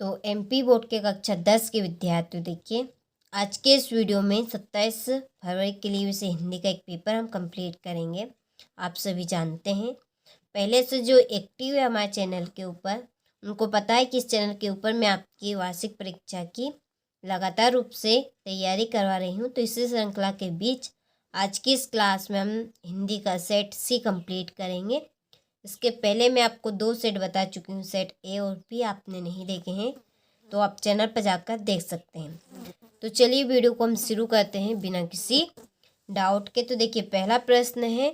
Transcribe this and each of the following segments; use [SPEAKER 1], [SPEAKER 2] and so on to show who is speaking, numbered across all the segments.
[SPEAKER 1] तो MP board के कक्षा 10 के विद्यार्थी देखिए, आज के इस वीडियो में 27 फरवरी के लिए विषय हिंदी का एक पेपर हम कंप्लीट करेंगे। आप सभी जानते हैं, पहले से जो एक्टिव है हमारे चैनल के ऊपर, उनको पता है कि इस चैनल के ऊपर मैं आपकी वार्षिक परीक्षा की लगातार रूप से तैयारी करवा रही हूँ। तो इसी श्रृंखला के बीच आज की इस क्लास में हम हिंदी का सेट सी कंप्लीट करेंगे। इसके पहले मैं आपको 2 सेट बता चुकी हूँ, सेट ए और बी आपने नहीं देखे हैं तो आप चैनल पर जाकर देख सकते हैं। तो चलिए वीडियो को हम शुरू करते हैं बिना किसी डाउट के। तो देखिए, पहला प्रश्न है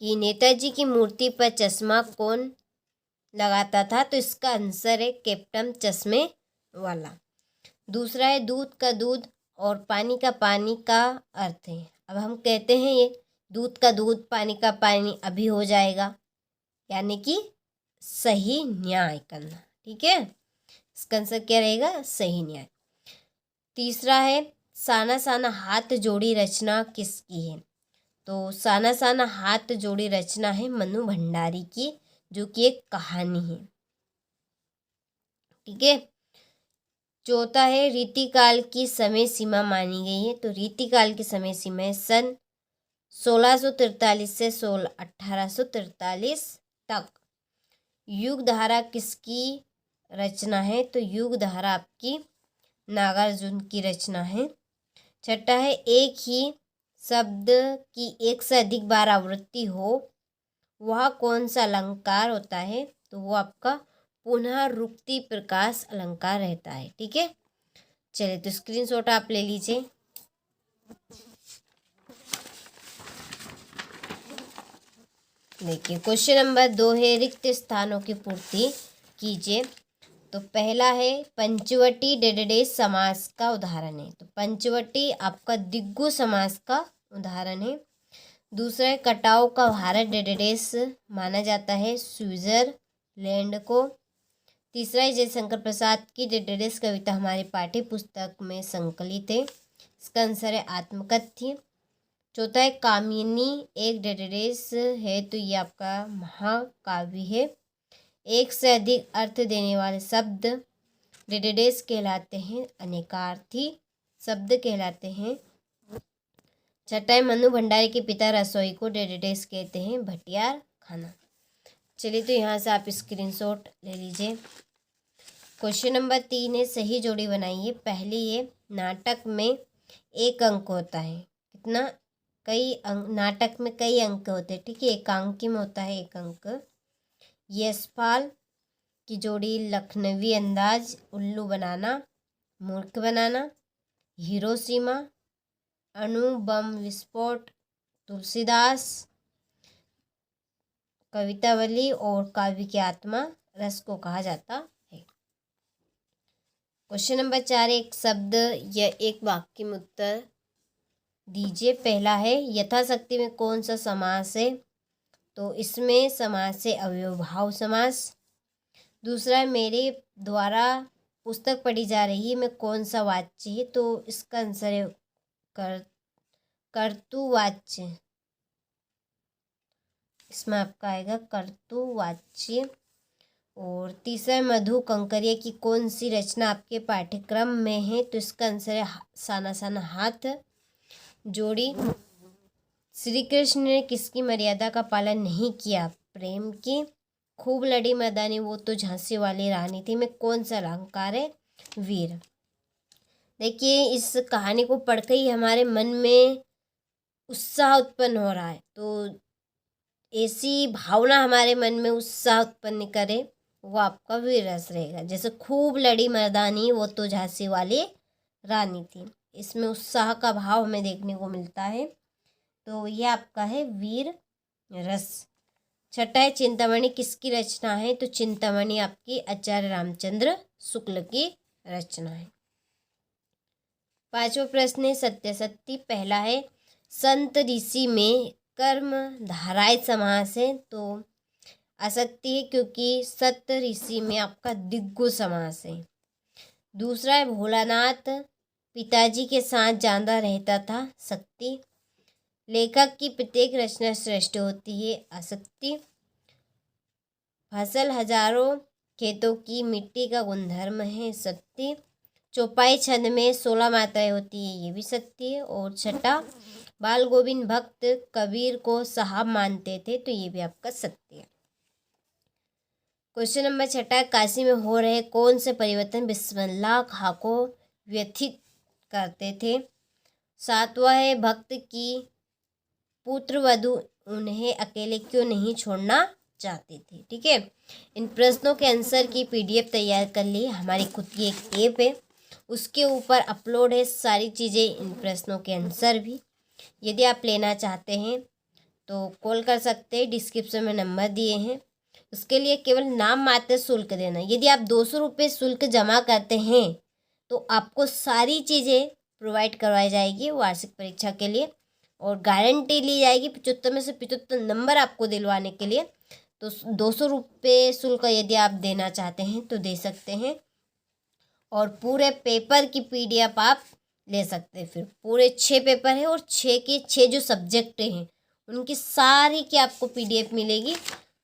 [SPEAKER 1] कि नेताजी की मूर्ति पर चश्मा कौन लगाता था? तो इसका आंसर है कैप्टन चश्मे वाला। दूसरा है दूध का दूध और पानी का पानी का अर्थ है। अब हम कहते हैं ये दूध का दूध पानी का पानी अभी हो जाएगा, यानी कि सही न्याय करना। ठीक है, इसका आंसर क्या रहेगा? सही न्याय। तीसरा है साना साना हाथ जोड़ी रचना किसकी है? तो साना साना हाथ जोड़ी रचना है मनु भंडारी की, जो कि एक कहानी है। ठीक है। चौथा है रीतिकाल की समय सीमा मानी गई है। तो रीतिकाल की समय सीमा है सन 1643 से 1843 तक। युग धारा किसकी रचना है? तो युग धारा आपकी नागार्जुन की रचना है। छठा है एक ही शब्द की एक से अधिक बार आवृत्ति हो वह कौन सा अलंकार होता है? तो वो आपका पुनरुक्ति प्रकाश अलंकार रहता है। ठीक है, चलिए तो स्क्रीनशॉट आप ले लीजिए। देखिए, क्वेश्चन नंबर 2 है रिक्त स्थानों की पूर्ति कीजिए। तो पहला है पंचवटी डेडेडेश समास का उदाहरण है। तो पंचवटी आपका दिग्गु समास का उदाहरण है। दूसरा है कटाव का भारत डेडेडेश माना जाता है स्विट्जरलैंड को। तीसरा है जयशंकर प्रसाद की डेडेडेश कविता हमारी पाठ्य पुस्तक में संकलित है। इसका आंसर है आत्मकथ्य। चौथा है कामिनी एक डेडेडेश है, तो ये आपका महाकाव्य है। एक से अधिक अर्थ देने वाले शब्द डेडेडेश कहलाते हैं, अनेकार्थी शब्द कहलाते हैं। छठा है मनु भंडारी के पिता रसोई को डेडेडेश कहते हैं भटियार खाना। चलिए तो यहाँ से आप स्क्रीनशॉट ले लीजिए। क्वेश्चन नंबर 3 है सही जोड़ी बनाइए। पहली है नाटक में एक अंक होता है। कितना? कई अंक। नाटक में कई अंक होते हैं। ठीक है, एकांकी में होता है एक अंक। यशपाल की जोड़ी लखनवी अंदाज, उल्लू बनाना, मूर्ख बनाना, हिरोशिमा, अणु बम विस्फोट, तुलसीदास, कवितावली और काव्य की आत्मा रस को कहा जाता है। क्वेश्चन नंबर 4 एक शब्द या एक वाक्य में उत्तर दीजिए। पहला है यथाशक्ति में कौन सा समास है? तो इसमें समास है अव्ययभाव समास। दूसरा है मेरे द्वारा पुस्तक पढ़ी जा रही है में कौन सा वाच्य है? तो इसका आंसर है कर्तुवाच्य। इसमें आपका आएगा कर्तुवाच्य। और तीसरा मधु कंकरिया की कौन सी रचना आपके पाठ्यक्रम में है? तो इसका आंसर है साना साना हाथ जोड़ी। श्री कृष्ण ने किसकी मर्यादा का पालन नहीं किया? प्रेम की। खूब लड़ी मैदानी वो तो झांसी वाली रानी थी में कौन सा अलंकार है? वीर। देखिए, इस कहानी को पढ़कर ही हमारे मन में उत्साह उत्पन्न हो रहा है। तो ऐसी भावना हमारे मन में उत्साह उत्पन्न करे वो आपका वीर रस रहेगा। जैसे खूब लड़ी मर्दानी वो तो झांसी वाली रानी थी, इसमें उत्साह का भाव हमें देखने को मिलता है। तो यह आपका है वीर रस। छठा है चिंतामणि किसकी रचना है? तो चिंतामणि आपकी आचार्य रामचंद्र शुक्ल की रचना है। पांचवा प्रश्न है सत्यासत्य। पहला है संत ऋषि में कर्म धाराय समास है। तो असत्य है क्योंकि सत ऋषि में आपका दिग्गु समास है। दूसरा है भोलानाथ पिताजी के साथ ज्यादा रहता था। सत्य। लेखक की प्रत्येक रचना श्रेष्ठ होती है। असत्य। फसल हजारों खेतों की मिट्टी का गुणधर्म है, सत्य। चौपाई छंद में 16 मात्राएं होती है, ये भी सत्य है। और छठा, बाल गोविंद भक्त कबीर को साहब मानते थे, तो ये भी आपका सत्य है। क्वेश्चन नंबर छठा, काशी में हो रहे कौन से परिवर्तन बिस्मिल्लाह खां को व्यथित करते थे? सातवां है, भक्त की पुत्र वधु उन्हें अकेले क्यों नहीं छोड़ना चाहते थे? ठीक है, इन प्रश्नों के आंसर की PDF तैयार कर ली। हमारी खुद की एक ऐप है, उसके ऊपर अपलोड है सारी चीज़ें, इन प्रश्नों के आंसर भी। यदि आप लेना चाहते हैं तो कॉल कर सकते हैं, डिस्क्रिप्शन में नंबर दिए हैं। उसके लिए केवल नाम मात्र शुल्क देना। यदि आप 200 रुपये शुल्क जमा करते हैं तो आपको सारी चीज़ें प्रोवाइड करवाई जाएगी वार्षिक परीक्षा के लिए, और गारंटी ली जाएगी 75 में से 75 नंबर आपको दिलवाने के लिए। तो 200 रुपये शुल्क यदि आप देना चाहते हैं तो दे सकते हैं, और पूरे पेपर की PDF आप ले सकते हैं। फिर पूरे 6 पेपर है, और 6 के 6 जो सब्जेक्ट हैं उनकी सारी की आपको PDF मिलेगी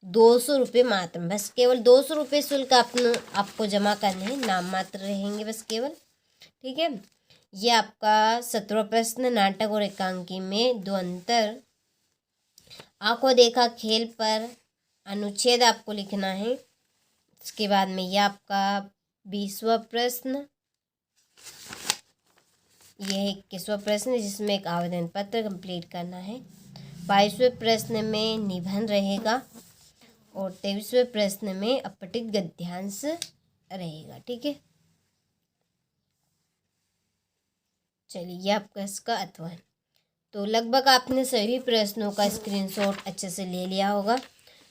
[SPEAKER 1] 200 रुपये मात्र। बस केवल 200 रुपये शुल्क आपको जमा करने हैं, नाम मात्र रहेंगे बस केवल। ठीक है, ये आपका 17वां प्रश्न, नाटक और एकांकी में दो अंतर। आंखों देखा खेल पर अनुच्छेद आपको लिखना है। इसके बाद में ये आपका 20वां प्रश्न, यह 21वां प्रश्न जिसमें एक आवेदन पत्र कंप्लीट करना है। 22वें प्रश्न में निबंध रहेगा, और 23वें प्रश्न में अपठित गद्यांश रहेगा। ठीक है, चलिए आपका इसका अध्ययन। तो लगभग आपने सभी प्रश्नों का स्क्रीनशॉट अच्छे से ले लिया होगा।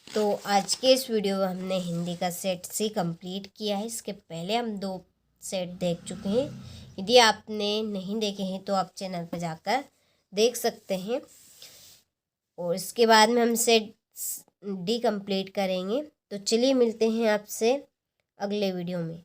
[SPEAKER 1] तो आज के इस वीडियो में हमने हिंदी का सेट C कंप्लीट किया है। इसके पहले हम 2 सेट देख चुके हैं। यदि आपने नहीं देखे हैं तो आप चैनल पर जाकर देख सकते हैं, और इसके बाद में हम सेट D कंप्लीट करेंगे। तो चलिए मिलते हैं आपसे अगले वीडियो में।